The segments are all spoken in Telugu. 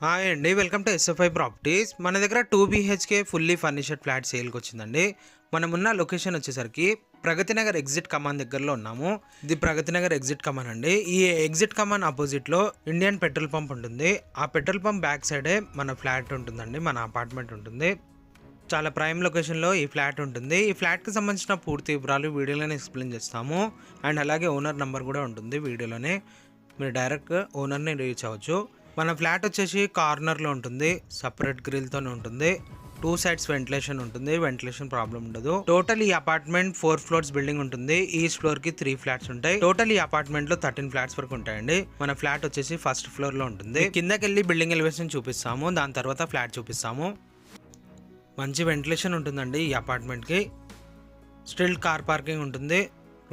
హాయ్ అండి, వెల్కమ్ టు ఎస్ఎఫ్ఐ ప్రాపర్టీస్. మన దగ్గర 2 BHK ఫుల్లీ ఫర్నిష్డ్ ఫ్లాట్ సేల్కి వచ్చిందండి. మనం ఉన్న లొకేషన్ వచ్చేసరికి ప్రగతి నగర్ ఎగ్జిట్ కమాన్ దగ్గరలో ఉన్నాము. ఇది ప్రగతి నగర్ ఎగ్జిట్ కమాన్ అండి. ఈ ఎగ్జిట్ కమాన్ ఆపోజిట్లో ఇండియన్ పెట్రోల్ పంప్ ఉంటుంది. ఆ పెట్రోల్ పంప్ బ్యాక్ సైడే మన ఫ్లాట్ ఉంటుందండి, మన అపార్ట్మెంట్ ఉంటుంది. చాలా ప్రైమ్ లొకేషన్లో ఈ ఫ్లాట్ ఉంటుంది. ఈ ఫ్లాట్కి సంబంధించిన పూర్తి వివరాలు వీడియోలోనే ఎక్స్ప్లెయిన్ చేస్తాము. అండ్ అలాగే ఓనర్ నెంబర్ కూడా ఉంటుంది వీడియోలోనే. మీరు డైరెక్ట్ ఓనర్ని రీచ్ అవ్వచ్చు. మన ఫ్లాట్ వచ్చేసి కార్నర్లో ఉంటుంది, సపరేట్ గ్రిల్తోనే ఉంటుంది. 2 sides వెంటిలేషన్ ఉంటుంది, వెంటిలేషన్ ప్రాబ్లం ఉండదు. టోటల్ ఈ అపార్ట్మెంట్ 4 floors బిల్డింగ్ ఉంటుంది. ఈచ్ ఫ్లోర్ కి 3 flats ఉంటాయి. టోటల్ ఈ అపార్ట్మెంట్ లో 13 flats వరకు ఉంటాయండి. మన ఫ్లాట్ వచ్చేసి ఫస్ట్ ఫ్లోర్ లో ఉంటుంది. కిందకి వెళ్ళి బిల్డింగ్ ఎలివేషన్ చూపిస్తాము, దాని తర్వాత ఫ్లాట్ చూపిస్తాము. మంచి వెంటిలేషన్ ఉంటుందండి ఈ అపార్ట్మెంట్ కి. స్టిల్ కార్ పార్కింగ్ ఉంటుంది,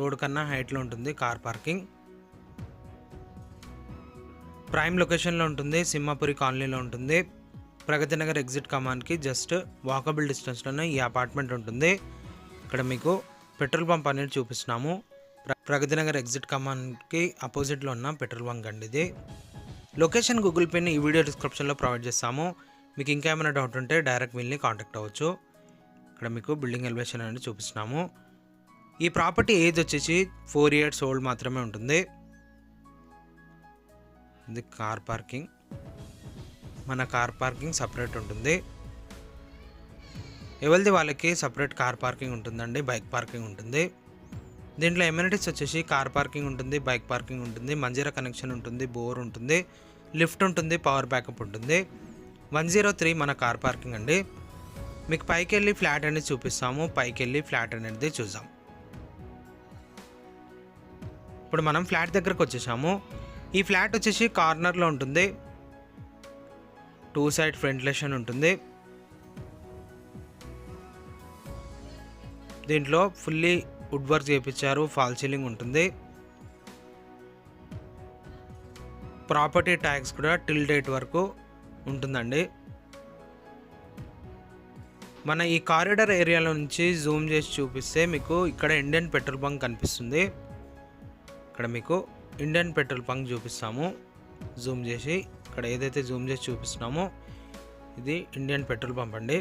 రోడ్ కన్నా హైట్ లో ఉంటుంది కార్ పార్కింగ్. ప్రైమ్ లొకేషన్లో ఉంటుంది, సింహాపురి కాలనీలో ఉంటుంది. Pragathi Nagar exit కమాన్కి just walkable డిస్టెన్స్లోనే ఈ అపార్ట్మెంట్ ఉంటుంది. ఇక్కడ మీకు పెట్రోల్ పంప్ అనేది చూపిస్తున్నాము. ప్రగతి నగర్ ఎగ్జిట్ కమాన్కి అపోజిట్లో ఉన్న పెట్రోల్ బంక్ అండి ఇది. లొకేషన్ గూగుల్ పేని ఈ వీడియో డిస్క్రిప్షన్లో ప్రొవైడ్ చేస్తాము. మీకు ఇంకా ఏమైనా డౌట్ ఉంటే డైరెక్ట్ వీళ్ళని కాంటాక్ట్ అవ్వచ్చు. ఇక్కడ మీకు బిల్డింగ్ ఎలివేషన్ అనేది చూపిస్తున్నాము. ఈ ప్రాపర్టీ ఏజ్ వచ్చేసి 4 years ఓల్డ్ మాత్రమే ఉంటుంది. ఇది కార్ పార్కింగ్. మన కార్ పార్కింగ్ సపరేట్ ఉంటుంది. ఎవరిది వాళ్ళకి సపరేట్ కార్ పార్కింగ్ ఉంటుందండి, బైక్ పార్కింగ్ ఉంటుంది. దీంట్లో ఎమ్యూనిటీస్ వచ్చేసి కార్ పార్కింగ్ ఉంటుంది, బైక్ పార్కింగ్ ఉంటుంది, మంజీరా కనెక్షన్ ఉంటుంది, బోర్ ఉంటుంది, లిఫ్ట్ ఉంటుంది, పవర్ బ్యాకప్ ఉంటుంది. 103 మన కార్ పార్కింగ్ అండి. మీకు పైకి వెళ్ళి ఫ్లాట్ అనేది చూపిస్తాము. పైకి వెళ్ళి ఫ్లాట్ అనేది చూద్దాం. ఇప్పుడు మనం ఫ్లాట్ దగ్గరకు వచ్చేసాము. ఈ ఫ్లాట్ వచ్చేసి కార్నర్లో ఉంటుంది. 2 side వెంటిలేషన్ ఉంటుంది. దీంట్లో ఫుల్లీ వుడ్ వర్క్ చేయించారు, ఫాల్ సీలింగ్ ఉంటుంది. ప్రాపర్టీ ట్యాక్స్ కూడా టిల్ డేట్ వరకు ఉంటుందండి. మన ఈ కారిడార్ ఏరియాలో నుంచి జూమ్ చేసి చూపిస్తే మీకు ఇక్కడ ఇండియన్ పెట్రోల్ బంక్ కనిపిస్తుంది. ఇక్కడ మీకు ఇండియన్ పెట్రోల్ బంక్ చూపిస్తాము జూమ్ చేసి. ఇక్కడ ఏదైతే జూమ్ చేసి చూపిస్తున్నామో ఇది ఇండియన్ పెట్రోల్ పంప్ అండి.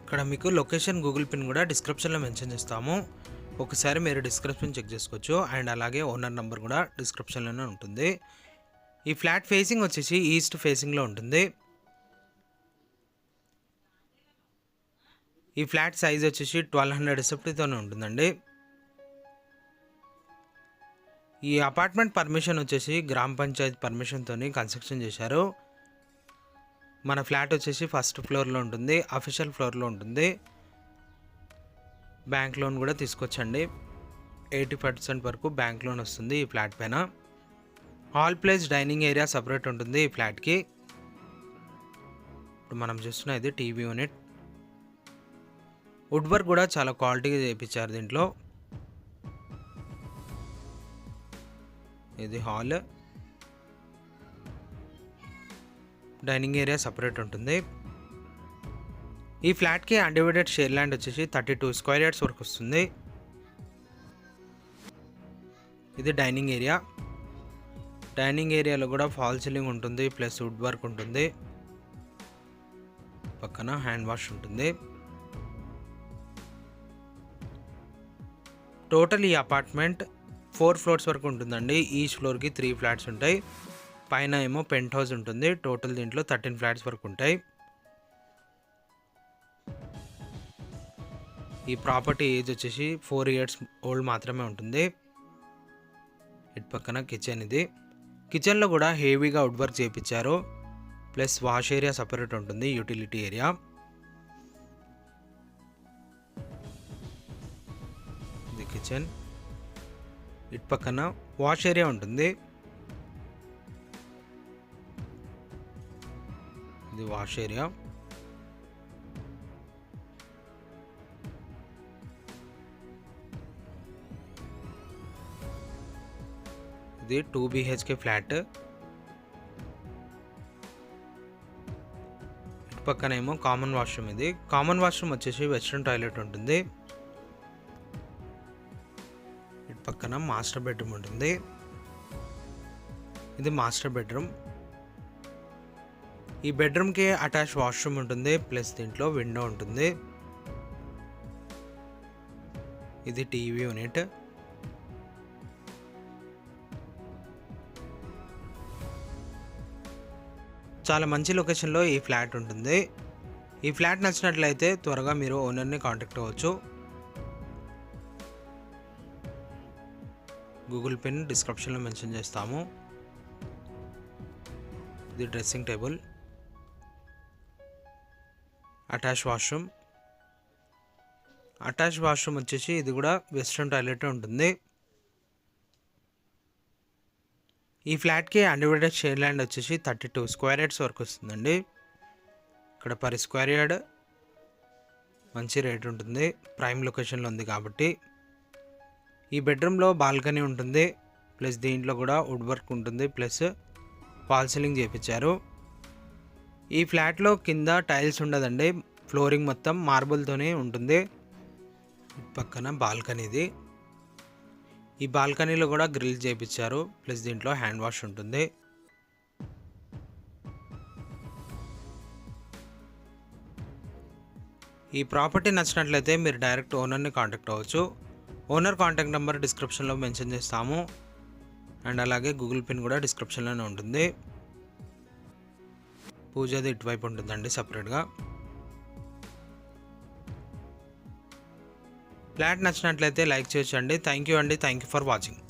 ఇక్కడ మీకు లొకేషన్ గూగుల్ పిన్ కూడా డిస్క్రిప్షన్లో మెన్షన్ చేస్తాము. ఒకసారి మీరు డిస్క్రిప్షన్ చెక్ చేసుకోవచ్చు. అండ్ అలాగే ఓనర్ నెంబర్ కూడా డిస్క్రిప్షన్లోనే ఉంటుంది. ఈ ఫ్లాట్ ఫేసింగ్ వచ్చేసి ఈస్ట్ ఫేసింగ్లో ఉంటుంది. ఈ ఫ్లాట్ సైజ్ వచ్చేసి 1200 SFTతోనే ఉంటుందండి. ఈ అపార్ట్మెంట్ పర్మిషన్ వచ్చేసి గ్రామ పంచాయతీ పర్మిషన్తో కన్స్ట్రక్షన్ చేశారు. మన ఫ్లాట్ వచ్చేసి ఫస్ట్ ఫ్లోర్లో ఉంటుంది, అఫీషియల్ ఫ్లోర్లో ఉంటుంది. బ్యాంక్ లోన్ కూడా తీసుకొచ్చండి. 80% వరకు బ్యాంక్ లోన్ వస్తుంది ఈ ఫ్లాట్ పైన. Hall place dining area separate ఉంటుంది ఈ ఫ్లాట్కి. ఇప్పుడు మనం చూస్తున్న ఇది టీవీ యూనిట్. వుడ్ వర్క్ కూడా చాలా క్వాలిటీగా చేయించారు దీంట్లో. ఇది హాల్, డైనింగ్ ఏరియా సపరేట్ ఉంటుంది. ఈ ఫ్లాట్కి అన్డివైడెడ్ షేర్ ల్యాండ్ వచ్చేసి 32 square yards వరకు వస్తుంది. ఇది డైనింగ్ ఏరియా. డైనింగ్ ఏరియాలో కూడా ఫాల్ సీలింగ్ ఉంటుంది, ప్లస్ వుడ్ వర్క్ ఉంటుంది. పక్కన హ్యాండ్ వాష్ ఉంటుంది. టోటల్ ఈ అపార్ట్మెంట్ 4 floors వరకు ఉంటుందండి. ఈచ్ ఫ్లోర్కి 3 flats ఉంటాయి. పైన ఏమో పెంట్ హౌస్ ఉంటుంది. టోటల్ దీంట్లో 13 flats వరకు ఉంటాయి. ఈ ప్రాపర్టీ ఏజ్ వచ్చేసి 4 years ఓల్డ్ మాత్రమే ఉంటుంది. ఇటు పక్కన కిచెన్. ఇది కిచెన్లో కూడా హెవీగా వుడ్ వర్క్ చేయించారు, ప్లస్ వాష్ ఏరియా సపరేట్ ఉంటుంది, యూటిలిటీ ఏరియా. ఇది కిచెన్. ఇటు పక్కన వాష్ ఏరియా ఉంటుంది. ఇది వాష్ ఏరియా. ఇది 2 BHK ఫ్లాట్. ఇటు పక్కన ఏమో కామన్ వాష్రూమ్. ఇది కామన్ వాష్రూమ్ వచ్చేసి వెస్ట్రన్ టాయిలెట్ ఉంటుంది. పక్కన మాస్టర్ బెడ్రూమ్ ఉంటుంది. ఇది మాస్టర్ బెడ్రూమ్. ఈ బెడ్రూమ్కి అటాచ్ వాష్రూమ్ ఉంటుంది, ప్లస్ దీంట్లో విండో ఉంటుంది. ఇది టీవీ యూనిట్. చాలా మంచి లొకేషన్లో ఈ ఫ్లాట్ ఉంటుంది. ఈ ఫ్లాట్ నచ్చినట్లయితే త్వరగా మీరు ఓనర్ని కాంటాక్ట్ అవ్వచ్చు. గూగుల్ పిన్ డిస్క్రిప్షన్లో మెన్షన్ చేస్తాము. ఇది dressing table, attach washroom. Attach washroom వచ్చేసి ఇది కూడా వెస్ట్రన్ టాయిలెట్ ఉంటుంది. ఈ ఫ్లాట్కి అన్డివైడెడ్ షేర్ ల్యాండ్ వచ్చేసి 32 స్క్వేర్ యార్డ్స్ వరకు వస్తుందండి. ఇక్కడ పర్ స్క్వేర్ యార్డ్ మంచి రేట్ ఉంటుంది, ప్రైమ్ లొకేషన్లో ఉంది కాబట్టి. ఈ బెడ్రూమ్లో బాల్కనీ ఉంటుంది, ప్లస్ దీంట్లో కూడా వుడ్ వర్క్ ఉంటుంది, ప్లస్ ఫాల్ సీలింగ్ చేయించారు. ఈ ఫ్లాట్లో కింద టైల్స్ ఉండదండి, ఫ్లోరింగ్ మొత్తం మార్బుల్తోనే ఉంటుంది. పక్కన బాల్కనీది. ఈ బాల్కనీలో కూడా గ్రిల్ చేయించారు, ప్లస్ దీంట్లో హ్యాండ్ వాష్ ఉంటుంది. ఈ ప్రాపర్టీ నచ్చినట్లయితే మీరు డైరెక్ట్ ఓనర్ని కాంటాక్ట్ అవ్వచ్చు. ఓనర్ కాంటాక్ట్ నెంబర్ డిస్క్రిప్షన్లో మెన్షన్ చేస్తాము, అండ్ అలాగే గూగుల్ పిన్ కూడా డిస్క్రిప్షన్లోనే ఉంటుంది. పూజది ఇటువైపు ఉంటుందండి సపరేట్గా. ఫ్లాట్ నచ్చినట్లయితే లైక్ చేయొచ్చండి. థ్యాంక్ యూ అండి. Thank you for watching.